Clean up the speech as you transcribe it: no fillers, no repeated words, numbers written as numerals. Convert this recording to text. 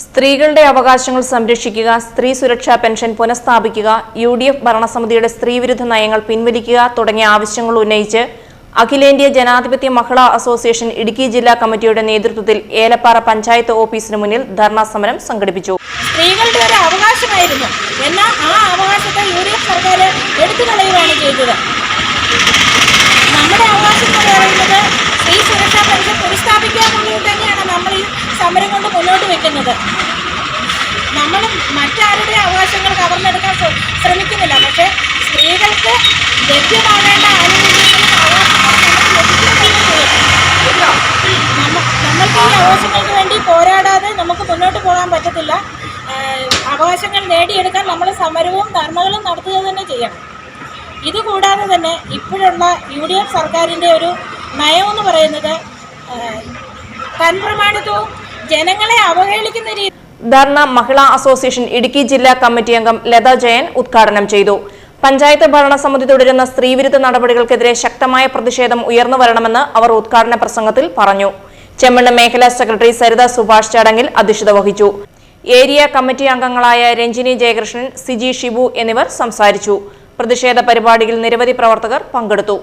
സ്ത്രീകളുടെ അവകാശങ്ങൾ സംരക്ഷിക്കുക, സ്ത്രീ സുരക്ഷാ പെൻഷൻ പുനഃസ്ഥാപിക്കുക, UDF ഭരണസമിതിയുടെ സ്ത്രീവിരുദ്ധ നയങ്ങൾ പിൻവലിക്കുക തുടങ്ങിയ ആവശ്യങ്ങൾ ഉന്നയിച്ച് അഖിലേന്ത്യാ ജനാധിപത്യ മഹിളാ അസോസിയേഷൻ ഇടുക്കി ജില്ലാ കമ്മിറ്റിയുടെ നേതൃത്വത്തിൽ ഏലപ്പാറ പഞ്ചായത്ത് ഓഫീസിന് മുന്നിൽ ധർണാ സമരം സംഘടിപ്പിച്ചു. സ്ത്രീകളുടെ ഒരു അവകാശമായിരുന്നു, എന്നാൽ ആ അവകാശത്തെ UDF സർക്കാർ എടുത്തു കളയുകയാണ് ചെയ്തത്. നമ്മുടെ അവകാശം എന്ന് പറയുന്നത് സ്ത്രീ സുരക്ഷാ പെൻഷൻ പുനഃസ്ഥാപിക്കുക എന്നുള്ളത് തന്നെയാണ് നമ്മൾ ഈ സമരം കൊണ്ട് മുന്നോട്ട് വെക്കുന്നത്. നമ്മൾ മറ്റാരുടെ അവകാശങ്ങൾ കവർന്നെടുക്കാൻ ശ്രമിക്കുന്നില്ല, പക്ഷേ സ്ത്രീകൾക്ക് ലഭ്യമാകേണ്ട ആനുകൂല്യങ്ങളും നമ്മൾക്ക് ഈ അവകാശങ്ങൾക്ക് വേണ്ടി പോരാടാതെ നമുക്ക് മുന്നോട്ട് പോകാൻ പറ്റത്തില്ല. അവകാശങ്ങൾ നേടിയെടുക്കാൻ നമ്മൾ സമരവും ധർമ്മകളും നടത്തുക തന്നെ ചെയ്യണം. ഇതുകൂടാതെ തന്നെ ഇപ്പോഴുള്ള UDF സർക്കാരിൻ്റെ ഒരു നയമെന്ന് പറയുന്നത് തൻപ്രമാണിത്വവും ജനങ്ങളെ അവഹേളിക്കുന്ന രീതി. ധർണ മഹിളാ അസോസിയേഷൻ ഇടുക്കി ജില്ലാ കമ്മിറ്റി അംഗം ലത ജയൻ ഉദ്ഘാടനം ചെയ്തു. പഞ്ചായത്ത് ഭരണസമിതി തുടരുന്ന സ്ത്രീവിരുദ്ധ നടപടികൾക്കെതിരെ ശക്തമായ പ്രതിഷേധം ഉയർന്നു വരണമെന്ന് അവർ ഉദ്ഘാടന പ്രസംഗത്തിൽ പറഞ്ഞു. ചെമ്മണ്ണ് മേഖലാ സെക്രട്ടറി സരിത സുഭാഷ് ചടങ്ങിൽ അധ്യക്ഷത വഹിച്ചു. ഏരിയ കമ്മിറ്റി അംഗങ്ങളായ രഞ്ജിനി ജയകൃഷ്ണൻ, സിജി ഷിബു എന്നിവർ സംസാരിച്ചു. പ്രതിഷേധ പരിപാടിയിൽ നിരവധി പ്രവർത്തകർ പങ്കെടുത്തു.